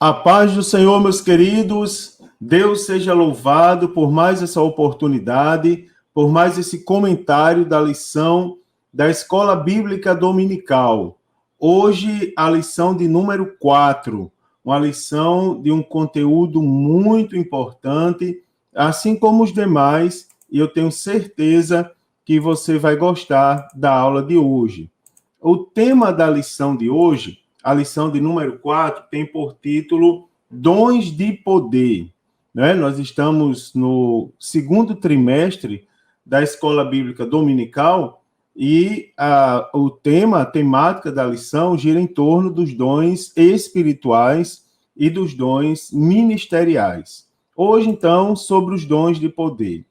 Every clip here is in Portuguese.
A paz do Senhor, meus queridos. Deus seja louvado por mais essa oportunidade, por mais esse comentário da lição da Escola Bíblica Dominical. Hoje, a lição de número 4, uma lição de um conteúdo muito importante, assim como os demais, e eu tenho certeza que você vai gostar da aula de hoje. O tema da lição de hoje, a lição de número 4, tem por título Dons de Poder. Nós estamos no segundo trimestre da Escola Bíblica Dominical e a temática da lição gira em torno dos dons espirituais e dos dons ministeriais. Hoje, então, sobre os dons de poder.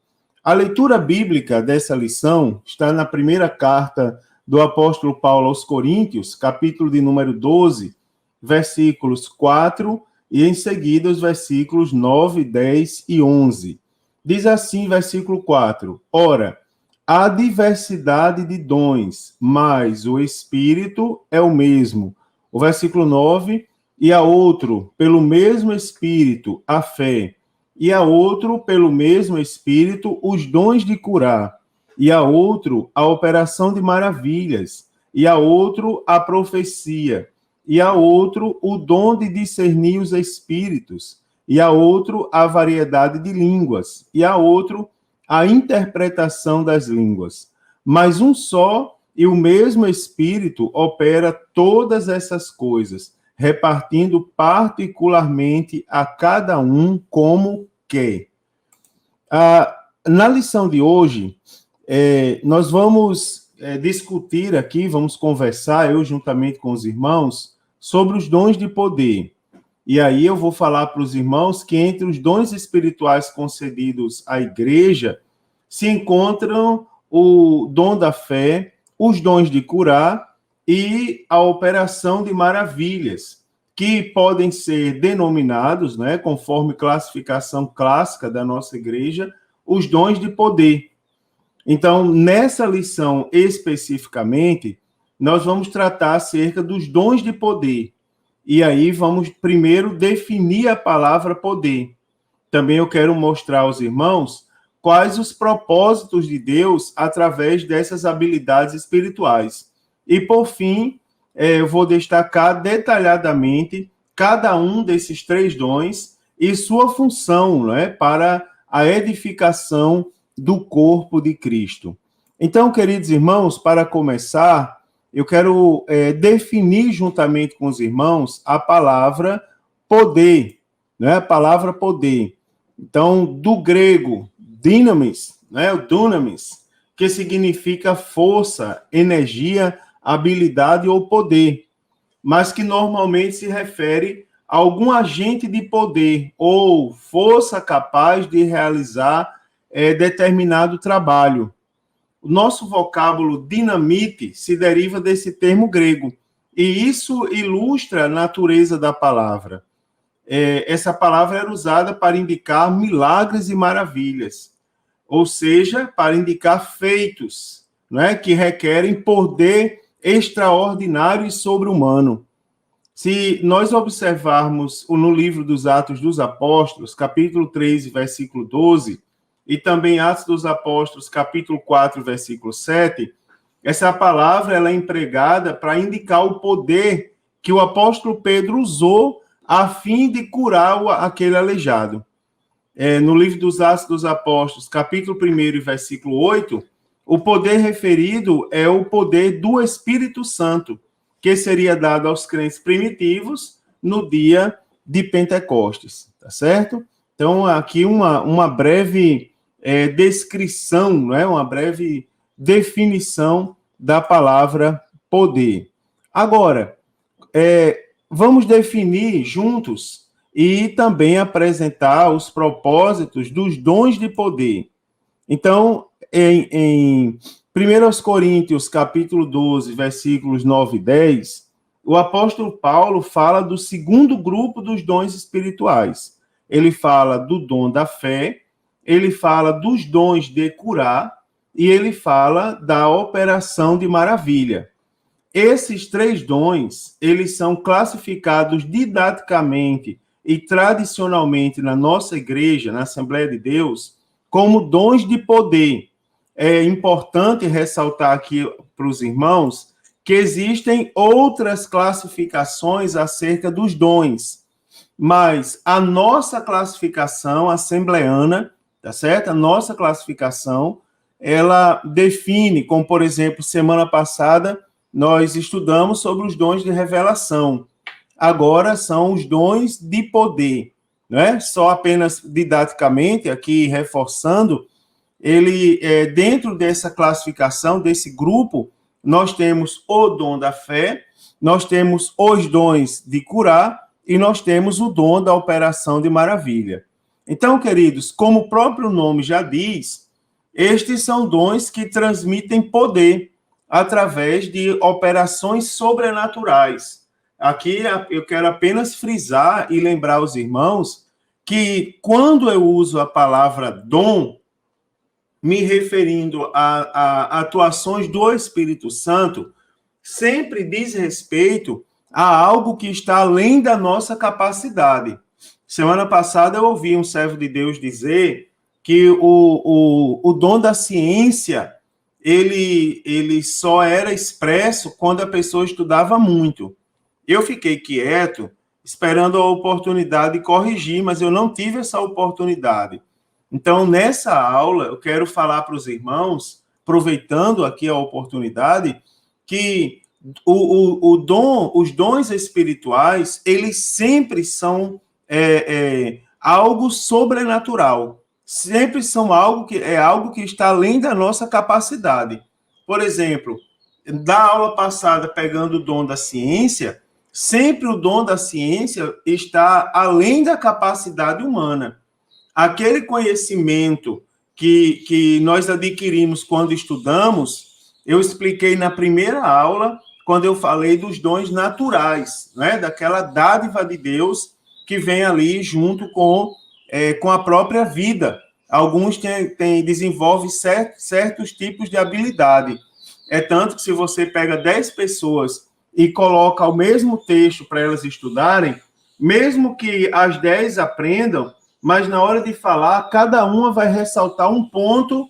A leitura bíblica dessa lição está na primeira carta do apóstolo Paulo aos Coríntios, capítulo de número 12, versículos 4 e em seguida os versículos 9, 10 e 11. Diz assim, versículo 4: Ora, há diversidade de dons, mas o Espírito é o mesmo. O versículo 9: E a outro, pelo mesmo Espírito, a fé, e a outro, pelo mesmo Espírito, os dons de curar, e a outro, a operação de maravilhas, e a outro, a profecia, e a outro, o dom de discernir os espíritos, e a outro, a variedade de línguas, e a outro, a interpretação das línguas. Mas um só e o mesmo Espírito opera todas essas coisas, repartindo particularmente a cada um como quer. Na lição de hoje, nós vamos discutir aqui, vamos conversar, eu juntamente com os irmãos, sobre os dons de poder. E aí eu vou falar para os irmãos que entre os dons espirituais concedidos à igreja se encontram o dom da fé, os dons de curar e a operação de maravilhas, que podem ser denominados, conforme classificação clássica da nossa igreja, os dons de poder. Então, nessa lição especificamente, nós vamos tratar acerca dos dons de poder. E aí vamos primeiro definir a palavra poder. Também eu quero mostrar aos irmãos quais os propósitos de Deus através dessas habilidades espirituais. E, por fim, eu vou destacar detalhadamente cada um desses 3 dons e sua função, para a edificação do corpo de Cristo. Então, queridos irmãos, para começar, eu quero definir juntamente com os irmãos a palavra poder, A palavra poder. Então, do grego, dynamis, o dunamis, que significa força, energia, habilidade ou poder, mas que normalmente se refere a algum agente de poder ou força capaz de realizar determinado trabalho. O nosso vocábulo dinamite se deriva desse termo grego, e isso ilustra a natureza da palavra. Essa palavra era usada para indicar milagres e maravilhas, ou seja, para indicar feitos, que requerem poder extraordinário e sobre-humano. Se nós observarmos no livro dos Atos dos Apóstolos, capítulo 13, versículo 12, e também Atos dos Apóstolos, capítulo 4, versículo 7, essa palavra ela é empregada para indicar o poder que o apóstolo Pedro usou a fim de curar aquele aleijado. No livro dos Atos dos Apóstolos, capítulo 1, versículo 8, o poder referido é o poder do Espírito Santo, que seria dado aos crentes primitivos no dia de Pentecostes, tá certo? Então, aqui uma breve descrição, uma breve definição da palavra poder. Agora, vamos definir juntos e também apresentar os propósitos dos dons de poder. Então, em 1 Coríntios, capítulo 12, versículos 9 e 10, o apóstolo Paulo fala do segundo grupo dos dons espirituais. Ele fala do dom da fé, ele fala dos dons de curar e ele fala da operação de maravilha. Esses 3 dons, eles são classificados didaticamente e tradicionalmente na nossa igreja, na Assembleia de Deus, como dons de poder. É importante ressaltar aqui para os irmãos que existem outras classificações acerca dos dons, mas a nossa classificação assembleana, tá certo? A nossa classificação, ela define, como por exemplo, semana passada, nós estudamos sobre os dons de revelação. Agora são os dons de poder, né? Só apenas didaticamente, aqui reforçando, ele, dentro dessa classificação, desse grupo, nós temos o dom da fé, nós temos os dons de curar e nós temos o dom da operação de maravilha. Então, queridos, como o próprio nome já diz, estes são dons que transmitem poder através de operações sobrenaturais. Aqui eu quero apenas frisar e lembrar os irmãos que quando eu uso a palavra dom, me referindo a atuações do Espírito Santo, sempre diz respeito a algo que está além da nossa capacidade. Semana passada eu ouvi um servo de Deus dizer que o dom da ciência, ele só era expresso quando a pessoa estudava muito. Eu fiquei quieto, esperando a oportunidade de corrigir, mas eu não tive essa oportunidade. Então, nessa aula, eu quero falar para os irmãos, aproveitando aqui a oportunidade, que os dons espirituais, eles sempre são algo sobrenatural. Sempre são algo que está além da nossa capacidade. Por exemplo, da aula passada, pegando o dom da ciência, sempre o dom da ciência está além da capacidade humana. Aquele conhecimento que nós adquirimos quando estudamos, eu expliquei na primeira aula, quando eu falei dos dons naturais, né? Daquela dádiva de Deus que vem ali junto com a própria vida. Alguns desenvolvem certos tipos de habilidade. É tanto que se você pega 10 pessoas e coloca o mesmo texto para elas estudarem, mesmo que as 10 aprendam, mas na hora de falar, cada uma vai ressaltar um ponto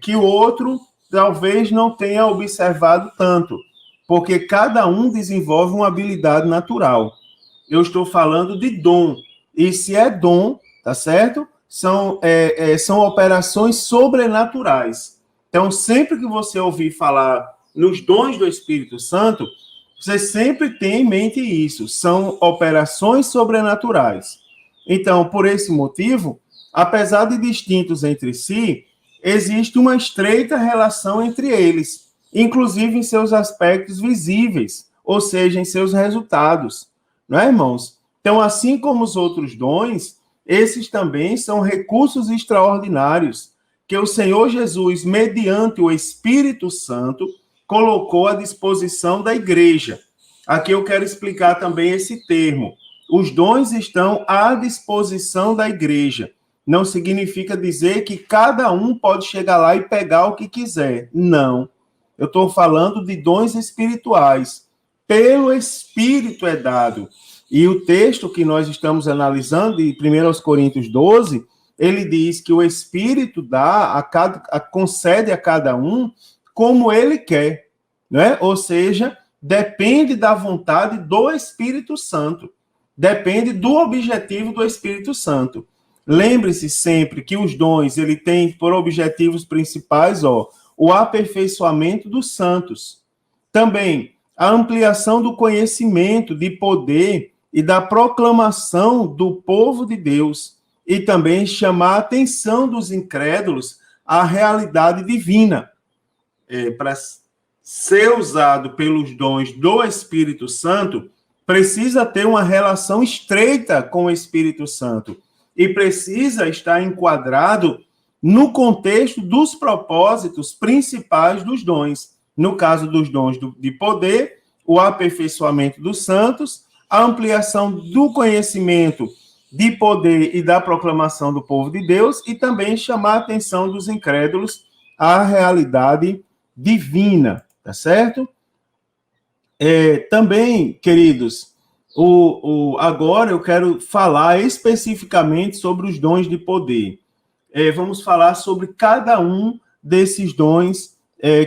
que o outro talvez não tenha observado tanto, porque cada um desenvolve uma habilidade natural. Eu estou falando de dom, e se é dom, tá certo? São operações sobrenaturais. Então, sempre que você ouvir falar nos dons do Espírito Santo, você sempre tem em mente isso, são operações sobrenaturais. Então, por esse motivo, apesar de distintos entre si, existe uma estreita relação entre eles, inclusive em seus aspectos visíveis, ou seja, em seus resultados. Não é, irmãos? Então, assim como os outros dons, esses também são recursos extraordinários que o Senhor Jesus, mediante o Espírito Santo, colocou à disposição da igreja. Aqui eu quero explicar também esse termo. Os dons estão à disposição da igreja. Não significa dizer que cada um pode chegar lá e pegar o que quiser. Não. Eu estou falando de dons espirituais. Pelo Espírito é dado. E o texto que nós estamos analisando, de 1 Coríntios 12, ele diz que o Espírito concede a cada um como ele quer. Né? Ou seja, depende da vontade do Espírito Santo. Depende do objetivo do Espírito Santo. Lembre-se sempre que os dons, ele tem por objetivos principais, o aperfeiçoamento dos santos. Também a ampliação do conhecimento, de poder e da proclamação do povo de Deus. E também chamar a atenção dos incrédulos à realidade divina. Para ser usado pelos dons do Espírito Santo, precisa ter uma relação estreita com o Espírito Santo e precisa estar enquadrado no contexto dos propósitos principais dos dons. No caso dos dons de poder, o aperfeiçoamento dos santos, a ampliação do conhecimento de poder e da proclamação do povo de Deus e também chamar a atenção dos incrédulos à realidade divina, tá certo? Também, queridos, Agora eu quero falar especificamente sobre os dons de poder. Vamos falar sobre cada um desses dons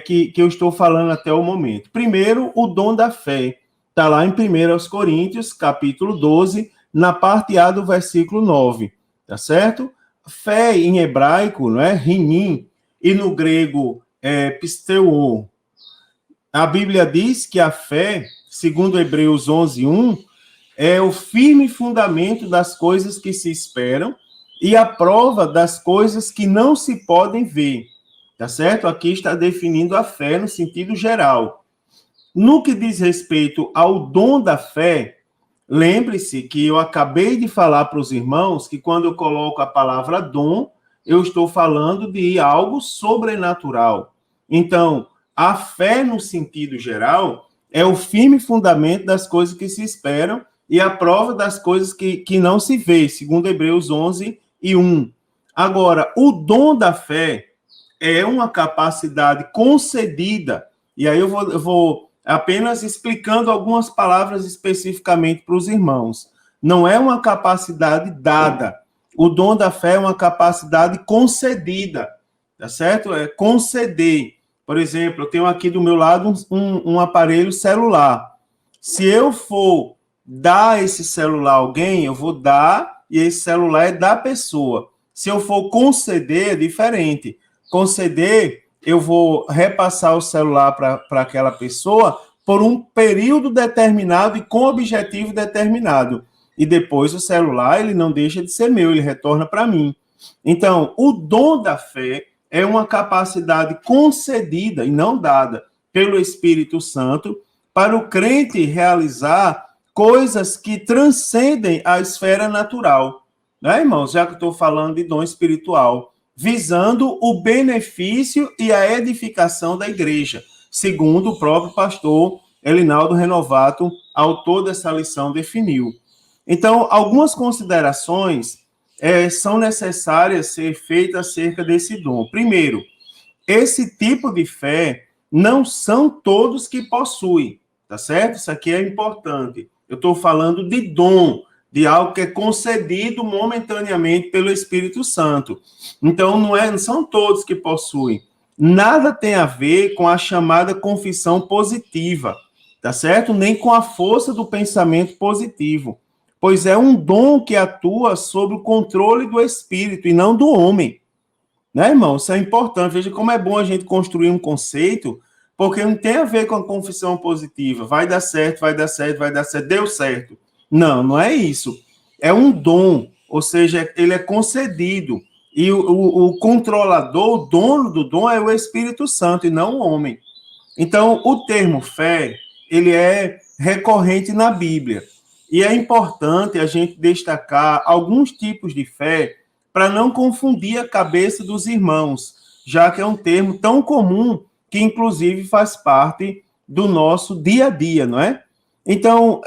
que eu estou falando até o momento. Primeiro, o dom da fé. Está lá em 1 Coríntios, capítulo 12, na parte A do versículo 9. Tá certo? Fé em hebraico, não é? Rinim, e no grego, pisteuo. A Bíblia diz que a fé, segundo Hebreus 11:1, é o firme fundamento das coisas que se esperam e a prova das coisas que não se podem ver. Tá certo? Aqui está definindo a fé no sentido geral. No que diz respeito ao dom da fé, lembre-se que eu acabei de falar para os irmãos que quando eu coloco a palavra dom, eu estou falando de algo sobrenatural. Então, a fé no sentido geral é o firme fundamento das coisas que se esperam e a prova das coisas que não se vê, segundo Hebreus 11:1. Agora, o dom da fé é uma capacidade concedida, e aí eu vou apenas explicando algumas palavras especificamente para os irmãos. Não é uma capacidade dada. O dom da fé é uma capacidade concedida, tá certo? É conceder. Por exemplo, eu tenho aqui do meu lado um aparelho celular. Se eu for dar esse celular a alguém, eu vou dar, e esse celular é da pessoa. Se eu for conceder, é diferente. Conceder, eu vou repassar o celular para aquela pessoa por um período determinado e com objetivo determinado. E depois o celular, ele não deixa de ser meu, ele retorna para mim. Então, o dom da fé é uma capacidade concedida e não dada pelo Espírito Santo para o crente realizar coisas que transcendem a esfera natural. Né, irmãos? Já que eu estou falando de dom espiritual, visando o benefício e a edificação da igreja, segundo o próprio pastor Elinaldo Renovato, autor dessa lição, definiu. Então, algumas considerações são necessárias ser feitas acerca desse dom. Primeiro, esse tipo de fé não são todos que possuem, tá certo? Isso aqui é importante. Eu estou falando de dom, de algo que é concedido momentaneamente pelo Espírito Santo. Então, não são todos que possuem. Nada tem a ver com a chamada confissão positiva, tá certo? Nem com a força do pensamento positivo, pois é um dom que atua sob o controle do Espírito e não do homem. Né, irmão? Isso é importante. Veja como é bom a gente construir um conceito, porque não tem a ver com a confissão positiva. Vai dar certo, vai dar certo, vai dar certo, deu certo. Não, não é isso. É um dom, ou seja, ele é concedido. E o controlador, o dono do dom é o Espírito Santo e não o homem. Então, o termo fé, ele é recorrente na Bíblia. E é importante a gente destacar alguns tipos de fé para não confundir a cabeça dos irmãos, já que é um termo tão comum que, inclusive, faz parte do nosso dia a dia, não é? Então,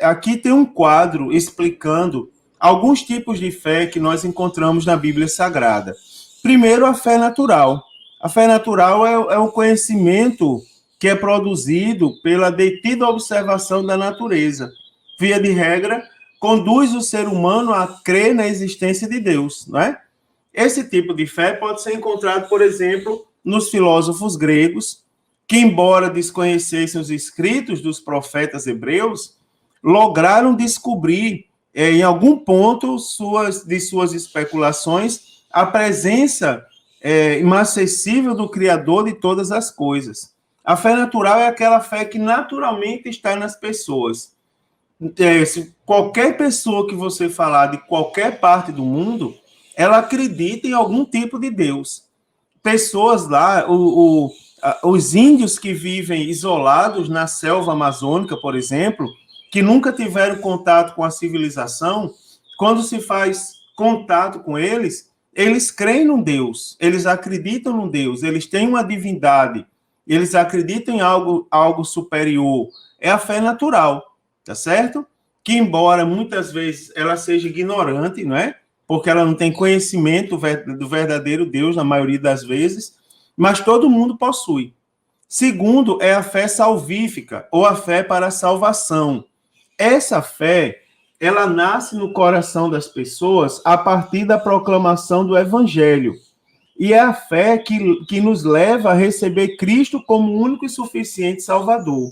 aqui tem um quadro explicando alguns tipos de fé que nós encontramos na Bíblia Sagrada. Primeiro, a fé natural. A fé natural é um conhecimento que é produzido pela detida observação da natureza. Via de regra, conduz o ser humano a crer na existência de Deus, não é? Esse tipo de fé pode ser encontrado, por exemplo, nos filósofos gregos, que, embora desconhecessem os escritos dos profetas hebreus, lograram descobrir, em algum ponto de suas especulações, a presença inacessível do Criador de todas as coisas. A fé natural é aquela fé que naturalmente está nas pessoas. Se qualquer pessoa que você falar de qualquer parte do mundo, ela acredita em algum tipo de Deus. Pessoas lá, os índios que vivem isolados na selva amazônica, por exemplo, que nunca tiveram contato com a civilização, quando se faz contato com eles, eles creem num Deus, eles acreditam num Deus, eles têm uma divindade, eles acreditam em algo superior. É a fé natural. Tá certo? Que, embora muitas vezes ela seja ignorante, não é? Porque ela não tem conhecimento do verdadeiro Deus, na maioria das vezes, mas todo mundo possui. Segundo, é a fé salvífica, ou a fé para a salvação. essa fé, ela nasce no coração das pessoas a partir da proclamação do Evangelho. E é a fé que nos leva a receber Cristo como único e suficiente Salvador.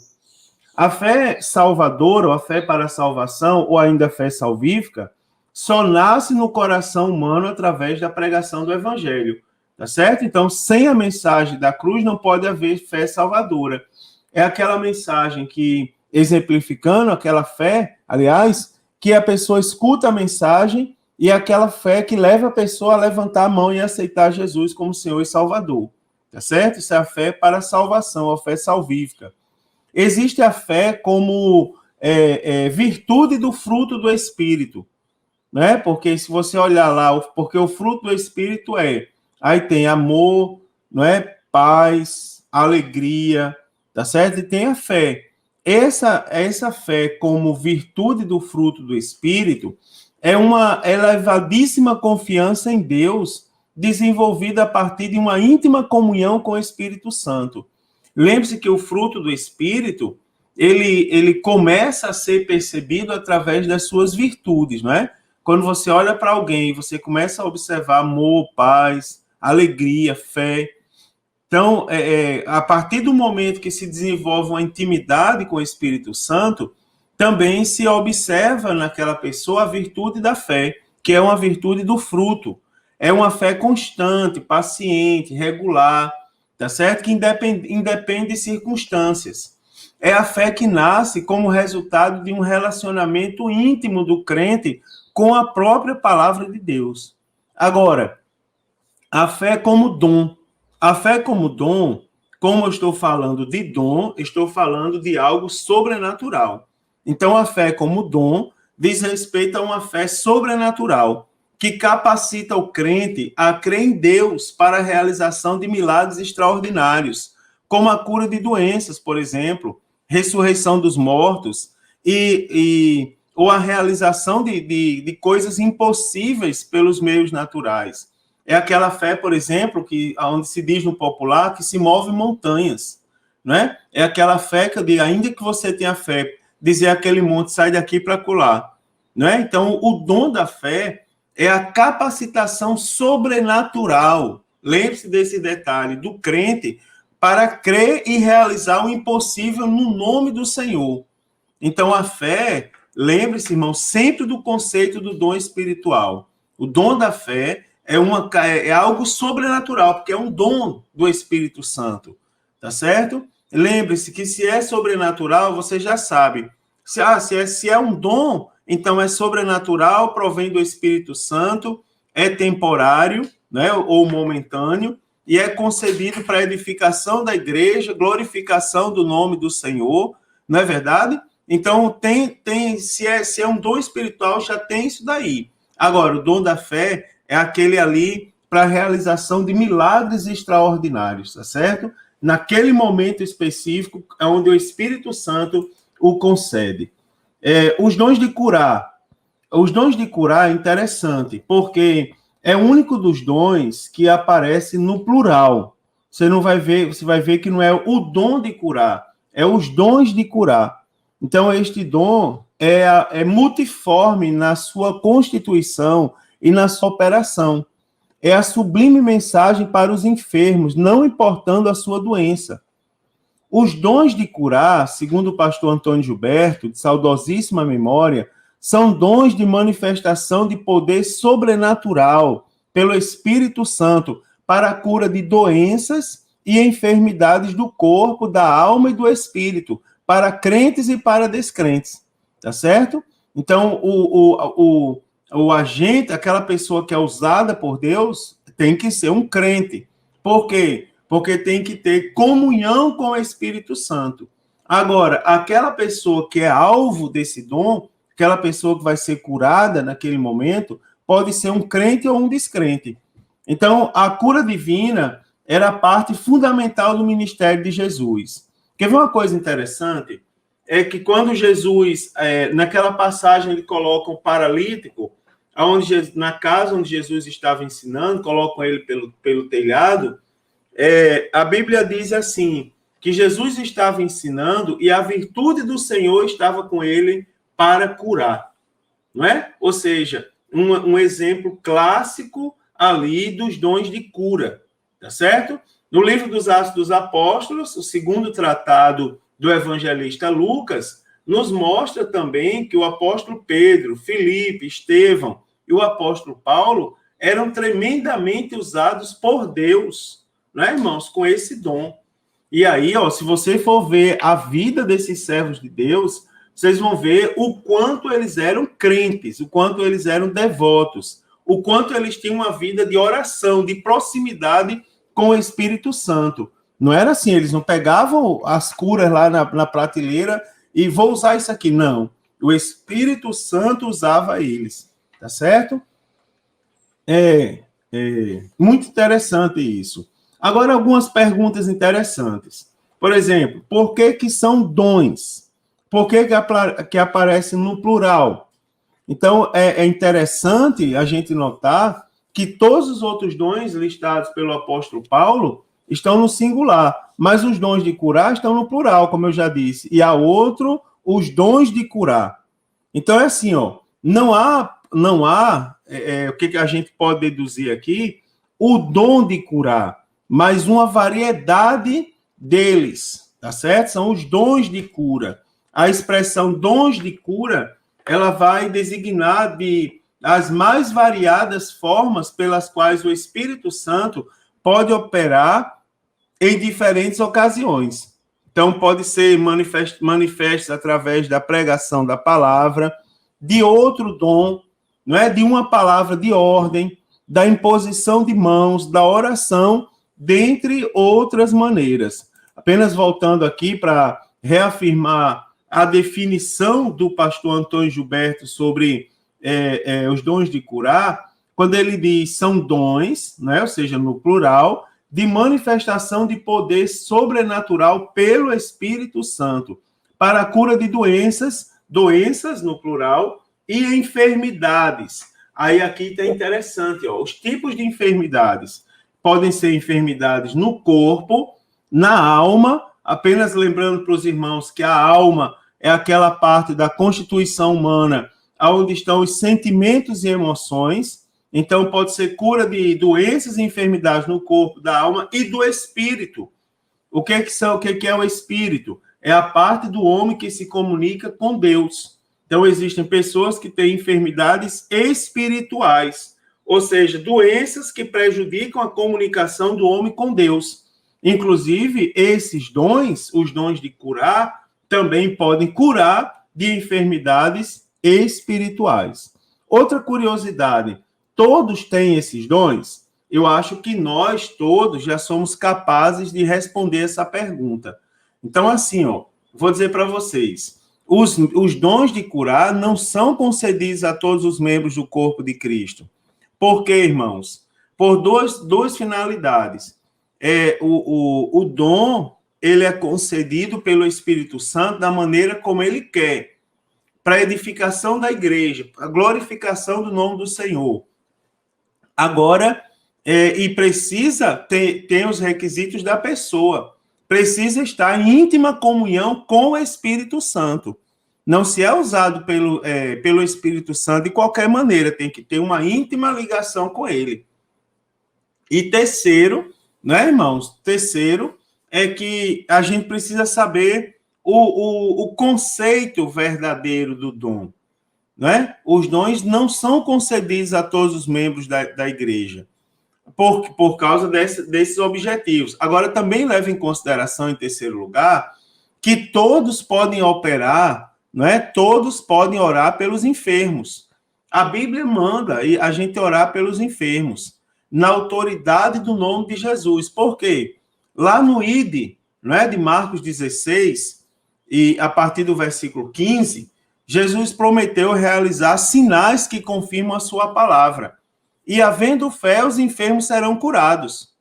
A fé salvadora, ou a fé para a salvação, ou ainda a fé salvífica, só nasce no coração humano através da pregação do Evangelho. Tá certo? Então, sem a mensagem da cruz, não pode haver fé salvadora. É aquela mensagem que, exemplificando aquela fé, aliás, que a pessoa escuta a mensagem e é aquela fé que leva a pessoa a levantar a mão e aceitar Jesus como Senhor e Salvador. Tá certo? Isso é a fé para a salvação, a fé salvífica. Existe a fé como virtude do fruto do Espírito, né? Porque se você olhar lá, porque o fruto do Espírito aí tem amor, não é? Paz, alegria, tá certo? E tem a fé. Essa fé como virtude do fruto do Espírito é uma elevadíssima confiança em Deus, desenvolvida a partir de uma íntima comunhão com o Espírito Santo. Lembre-se que o fruto do Espírito, ele começa a ser percebido através das suas virtudes, não é? Quando você olha para alguém, você começa a observar amor, paz, alegria, fé. Então, a partir do momento que se desenvolve uma intimidade com o Espírito Santo, também se observa naquela pessoa a virtude da fé, que é uma virtude do fruto. É uma fé constante, paciente, regular, tá certo? Que independe de circunstâncias. É a fé que nasce como resultado de um relacionamento íntimo do crente com a própria palavra de Deus. Agora, a fé como dom. A fé como dom, como eu estou falando de dom, estou falando de algo sobrenatural. Então, a fé como dom diz respeito a uma fé sobrenatural, que capacita o crente a crer em Deus para a realização de milagres extraordinários, como a cura de doenças, por exemplo, ressurreição dos mortos, ou a realização de coisas impossíveis pelos meios naturais. É aquela fé, por exemplo, que onde se diz no popular que se move montanhas, né? É aquela fé que eu digo, ainda que você tenha fé, dizer aquele monte, sai daqui para acolá, né? Então, o dom da fé é a capacitação sobrenatural, lembre-se desse detalhe, do crente, para crer e realizar o impossível no nome do Senhor. Então, a fé, lembre-se, irmão, sempre do conceito do dom espiritual. O dom da fé é algo sobrenatural, porque é um dom do Espírito Santo, tá certo? Lembre-se que se é sobrenatural, você já sabe. Se é um dom, então é sobrenatural, provém do Espírito Santo, é temporário, né, ou momentâneo, e é concebido para edificação da igreja, glorificação do nome do Senhor, não é verdade? Então, se é um dom espiritual, já tem isso daí. Agora, o dom da fé é aquele ali para a realização de milagres extraordinários, tá certo? Naquele momento específico, é onde o Espírito Santo o concede. Os dons de curar. Os dons de curar é interessante, porque é o único dos dons que aparece no plural. Você vai ver que não é o dom de curar, é os dons de curar. Então, este dom é multiforme na sua constituição e na sua operação. É a sublime mensagem para os enfermos, não importando a sua doença. Os dons de curar, segundo o pastor Antônio Gilberto, de saudosíssima memória, são dons de manifestação de poder sobrenatural pelo Espírito Santo para a cura de doenças e enfermidades do corpo, da alma e do espírito, para crentes e para descrentes. Tá certo? Então, o agente, aquela pessoa que é usada por Deus, tem que ser um crente. Por quê? Porque tem que ter comunhão com o Espírito Santo. Agora, aquela pessoa que é alvo desse dom, aquela pessoa que vai ser curada naquele momento, pode ser um crente ou um descrente. Então, a cura divina era parte fundamental do ministério de Jesus. Quer ver uma coisa interessante? É que quando Jesus, naquela passagem, ele coloca um paralítico, na casa onde Jesus estava ensinando, colocam ele pelo telhado, a Bíblia diz assim, que Jesus estava ensinando e a virtude do Senhor estava com ele para curar, não é? Ou seja, um exemplo clássico ali dos dons de cura, tá certo? No livro dos Atos dos Apóstolos, o segundo tratado do evangelista Lucas, nos mostra também que o apóstolo Pedro, Filipe, Estevão e o apóstolo Paulo eram tremendamente usados por Deus, né, irmãos, com esse dom. E aí, ó, se você for ver a vida desses servos de Deus, vocês vão ver o quanto eles eram crentes, o quanto eles eram devotos, o quanto eles tinham uma vida de oração, de proximidade com o Espírito Santo. Não era assim, eles não pegavam as curas lá na prateleira e vou usar isso aqui. Não, o Espírito Santo usava eles, tá certo? É muito interessante isso. Agora, algumas perguntas interessantes. Por exemplo, por que são dons? Por que aparecem no plural? Então, é interessante a gente notar que todos os outros dons listados pelo apóstolo Paulo estão no singular, mas os dons de curar estão no plural, como eu já disse. E há outro, os dons de curar. Então, é assim, ó, não há o que a gente pode deduzir aqui, o dom de curar, mas uma variedade deles, tá certo? São os dons de cura. A expressão dons de cura, ela vai designar as mais variadas formas pelas quais o Espírito Santo pode operar em diferentes ocasiões. Então, pode ser manifesto através da pregação da palavra, de outro dom, não é? De uma palavra de ordem, da imposição de mãos, da oração, dentre outras maneiras. Apenas voltando aqui para reafirmar a definição do pastor Antônio Gilberto sobre os dons de curar, quando ele diz são dons, né? Ou seja, no plural, de manifestação de poder sobrenatural pelo Espírito Santo, para a cura de doenças no plural, e enfermidades. Aí aqui está interessante, ó, os tipos de enfermidades. Podem ser enfermidades no corpo, na alma, apenas lembrando para os irmãos que a alma é aquela parte da constituição humana onde estão os sentimentos e emoções. Então, pode ser cura de doenças e enfermidades no corpo, da alma e do espírito. O que é o espírito? É a parte do homem que se comunica com Deus. Então, existem pessoas que têm enfermidades espirituais, ou seja, doenças que prejudicam a comunicação do homem com Deus. Inclusive, esses dons, os dons de curar, também podem curar de enfermidades espirituais. Outra curiosidade, todos têm esses dons? Eu acho que nós todos já somos capazes de responder essa pergunta. Então, assim, ó, vou dizer para vocês, os dons de curar não são concedidos a todos os membros do corpo de Cristo. Por quê, irmãos? Por duas finalidades. O dom, ele é concedido pelo Espírito Santo da maneira como ele quer, para a edificação da igreja, a glorificação do nome do Senhor. Agora, e precisa ter os requisitos da pessoa, precisa estar em íntima comunhão com o Espírito Santo. Não se é usado pelo Espírito Santo de qualquer maneira, tem que ter uma íntima ligação com ele. E terceiro, né, irmãos? Terceiro é que a gente precisa saber o conceito verdadeiro do dom. Né? Os dons não são concedidos a todos os membros da igreja, por causa desses objetivos. Agora, também leva em consideração, em terceiro lugar, que todos podem operar, né? Todos podem orar pelos enfermos. A Bíblia manda a gente orar pelos enfermos, na autoridade do nome de Jesus. Por quê? Lá no ID, né, de Marcos 16, e a partir do versículo 15, Jesus prometeu realizar sinais que confirmam a sua palavra. E, havendo fé, os enfermos serão curados.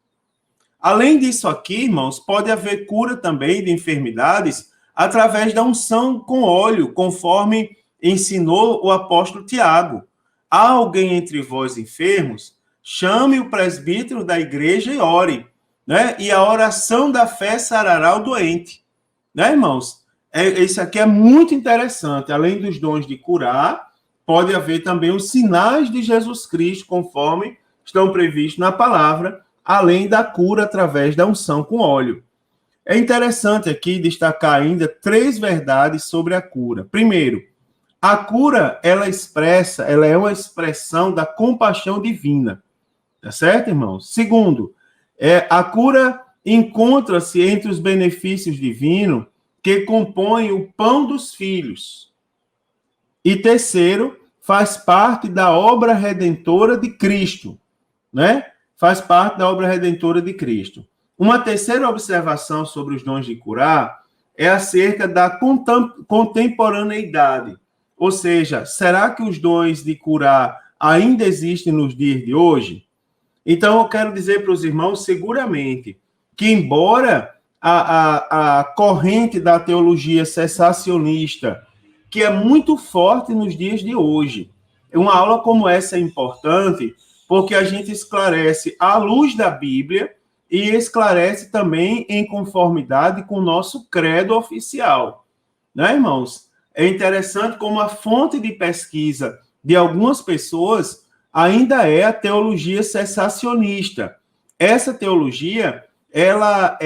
Além disso aqui, irmãos, pode haver cura também de enfermidades através da unção com óleo, conforme ensinou o apóstolo Tiago. Há alguém entre vós enfermos? Chame o presbítero da igreja e ore, né? E a oração da fé sarará o doente. Né, irmãos? Esse aqui é muito interessante. Além dos dons de curar, pode haver também os sinais de Jesus Cristo, conforme estão previstos na palavra, além da cura através da unção com óleo. É interessante aqui destacar ainda 3 verdades sobre a cura. Primeiro, a cura, ela é uma expressão da compaixão divina. Tá certo, irmãos? Segundo, a cura encontra-se entre os benefícios divinos que compõem o pão dos filhos. E terceiro, faz parte da obra redentora de Cristo, né? Faz parte da obra redentora de Cristo. Uma terceira observação sobre os dons de curar é acerca da contemporaneidade. Ou seja, será que os dons de curar ainda existem nos dias de hoje? Então, eu quero dizer para os irmãos, seguramente, que embora a corrente da teologia cessacionista, que é muito forte nos dias de hoje, uma aula como essa é importante, porque a gente esclarece à luz da Bíblia e esclarece também em conformidade com o nosso credo oficial. Né, irmãos? É interessante como a fonte de pesquisa de algumas pessoas ainda é a teologia cessacionista. Essa teologia, ela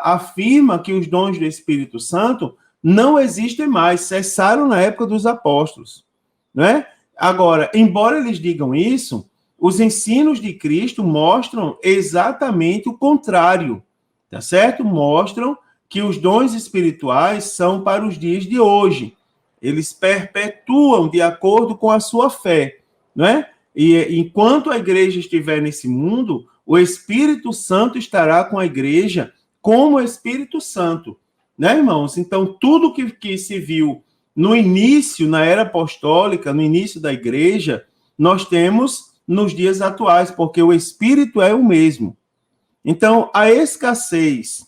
afirma que os dons do Espírito Santo não existem mais, cessaram na época dos apóstolos, né? Agora, embora eles digam isso, os ensinos de Cristo mostram exatamente o contrário, tá certo? Mostram que os dons espirituais são para os dias de hoje. Eles perpetuam de acordo com a sua fé, né? E enquanto a igreja estiver nesse mundo, o Espírito Santo estará com a igreja como o Espírito Santo, né, irmãos? Então, tudo que se viu no início, na era apostólica, no início da igreja, nós temos nos dias atuais, porque o Espírito é o mesmo. Então, a escassez,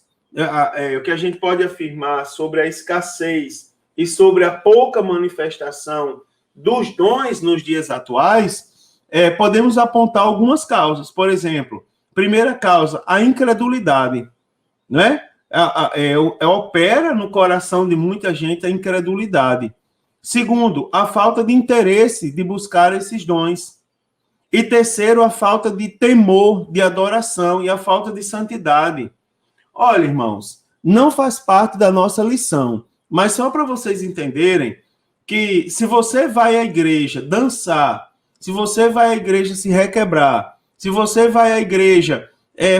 o que a gente pode afirmar sobre a escassez e sobre a pouca manifestação dos dons nos dias atuais, podemos apontar algumas causas. Por exemplo, primeira causa, a incredulidade, né? Opera no coração de muita gente a incredulidade. Segundo, a falta de interesse de buscar esses dons. E terceiro, a falta de temor, de adoração e a falta de santidade. Olha, irmãos, não faz parte da nossa lição, mas só para vocês entenderem que se você vai à igreja dançar, se você vai à igreja se requebrar, se você vai à igreja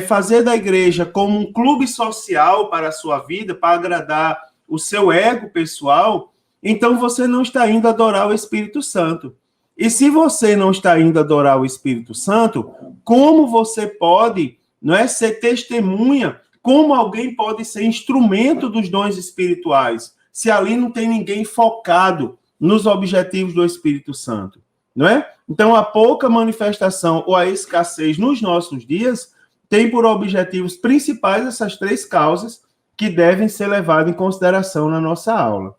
fazer da igreja como um clube social para a sua vida, para agradar o seu ego pessoal, então você não está indo adorar o Espírito Santo. E se você não está indo adorar o Espírito Santo, como você pode, não é, ser testemunha? Como alguém pode ser instrumento dos dons espirituais, se ali não tem ninguém focado nos objetivos do Espírito Santo, não é? Então, a pouca manifestação ou a escassez nos nossos dias tem por objetivos principais essas 3 causas que devem ser levadas em consideração na nossa aula.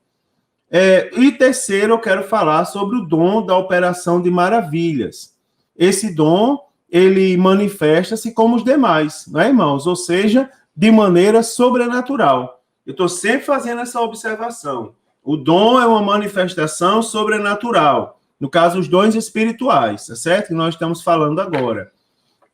E terceiro, eu quero falar sobre o dom da operação de maravilhas. Esse dom, ele manifesta-se como os demais, não é, irmãos? Ou seja, de maneira sobrenatural. Eu estou sempre fazendo essa observação. O dom é uma manifestação sobrenatural. No caso, os dons espirituais, tá certo? Que nós estamos falando agora.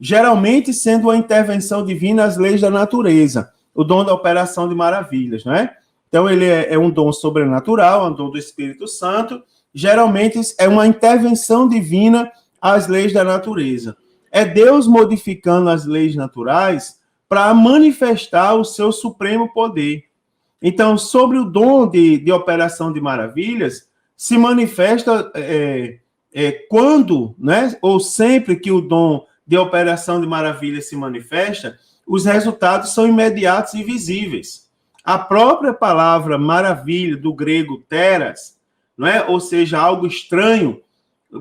Geralmente sendo uma intervenção divina às leis da natureza. O dom da operação de maravilhas, não é? Então, ele é um dom sobrenatural, é um dom do Espírito Santo. Geralmente, é uma intervenção divina às leis da natureza. É Deus modificando as leis naturais para manifestar o seu supremo poder. Então, sobre o dom de operação de maravilhas, se manifesta quando, né, ou sempre que o dom de operação de maravilhas se manifesta, os resultados são imediatos e visíveis. A própria palavra maravilha, do grego teras, não é? Ou seja, algo estranho,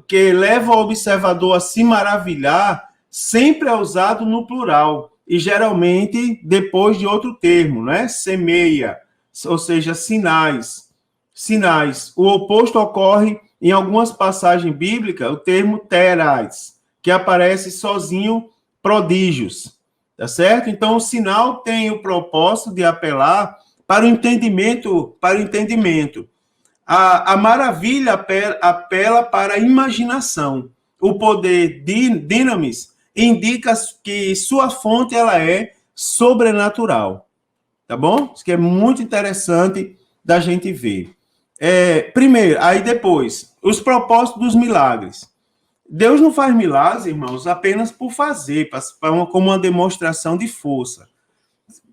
que leva o observador a se maravilhar, sempre é usado no plural, e geralmente depois de outro termo, não é? Semeia, ou seja, sinais. Sinais. O oposto ocorre em algumas passagens bíblicas, o termo teras, que aparece sozinho, prodígios. Tá certo? Então, o sinal tem o propósito de apelar para o entendimento. A maravilha apela para a imaginação. O poder dinamis indica que sua fonte ela é sobrenatural. Tá bom? Isso que é muito interessante da gente ver. Primeiro, aí depois, os propósitos dos milagres. Deus não faz milagres, irmãos, apenas por fazer, como uma demonstração de força.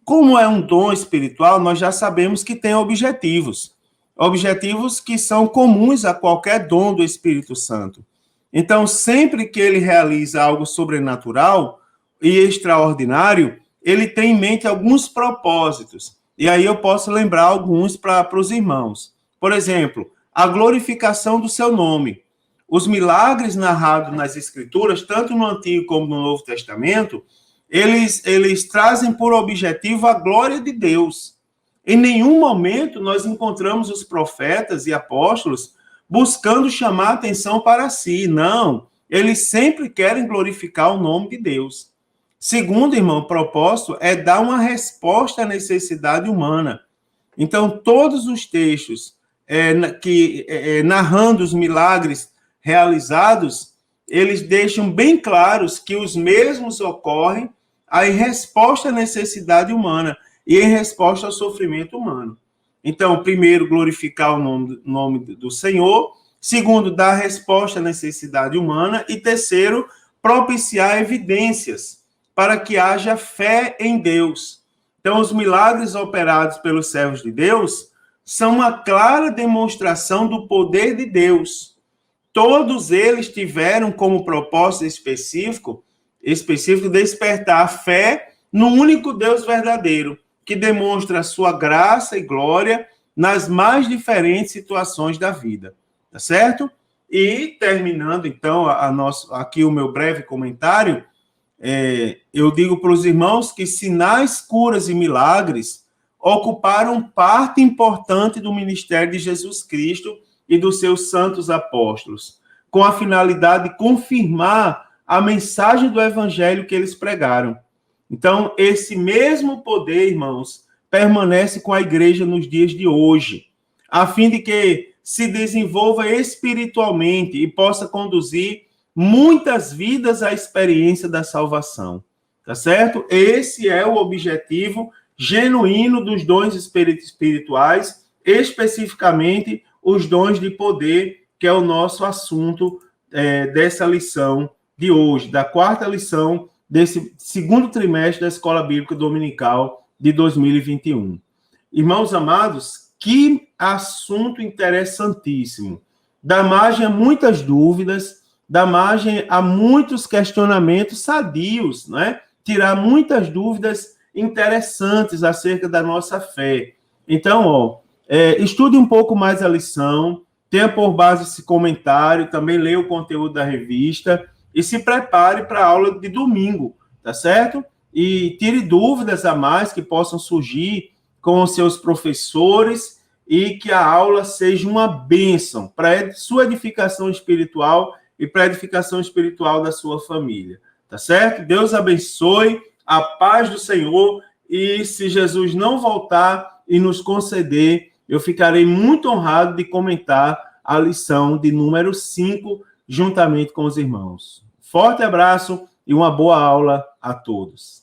Como é um dom espiritual, nós já sabemos que tem objetivos. Objetivos que são comuns a qualquer dom do Espírito Santo. Então, sempre que ele realiza algo sobrenatural e extraordinário, ele tem em mente alguns propósitos. E aí eu posso lembrar alguns para os irmãos. Por exemplo, a glorificação do seu nome. Os milagres narrados nas Escrituras, tanto no Antigo como no Novo Testamento, eles trazem por objetivo a glória de Deus. Em nenhum momento nós encontramos os profetas e apóstolos buscando chamar atenção para si. Não, eles sempre querem glorificar o nome de Deus. Segundo, irmão, o propósito é dar uma resposta à necessidade humana. Então, todos os textos narrando os milagres realizados, eles deixam bem claros que os mesmos ocorrem em resposta à necessidade humana e em resposta ao sofrimento humano. Então, primeiro, glorificar o nome do Senhor. Segundo, dar resposta à necessidade humana. E terceiro, propiciar evidências para que haja fé em Deus. Então, os milagres operados pelos servos de Deus são uma clara demonstração do poder de Deus. Todos eles tiveram como propósito específico despertar a fé no único Deus verdadeiro, que demonstra a sua graça e glória nas mais diferentes situações da vida. Tá certo? E terminando, então, aqui o meu breve comentário, eu digo para os irmãos que sinais, curas e milagres ocuparam parte importante do ministério de Jesus Cristo e dos seus santos apóstolos, com a finalidade de confirmar a mensagem do evangelho que eles pregaram. Então, esse mesmo poder, irmãos, permanece com a igreja nos dias de hoje, a fim de que se desenvolva espiritualmente e possa conduzir muitas vidas à experiência da salvação. Tá certo? Esse é o objetivo genuíno dos dons espirituais, especificamente os dons de poder, que é o nosso assunto dessa lição de hoje, da quarta lição desse segundo trimestre da Escola Bíblica Dominical de 2021. Irmãos amados, que assunto interessantíssimo. Dá margem a muitas dúvidas, dá margem a muitos questionamentos sadios, né? Tirar muitas dúvidas interessantes acerca da nossa fé. Então, estude um pouco mais a lição, tenha por base esse comentário, também leia o conteúdo da revista e se prepare para a aula de domingo, tá certo? E tire dúvidas a mais que possam surgir com os seus professores e que a aula seja uma bênção para sua edificação espiritual e para a edificação espiritual da sua família, tá certo? Deus abençoe, a paz do Senhor, e se Jesus não voltar e nos conceder, eu ficarei muito honrado de comentar a lição de número 5 juntamente com os irmãos. Forte abraço e uma boa aula a todos.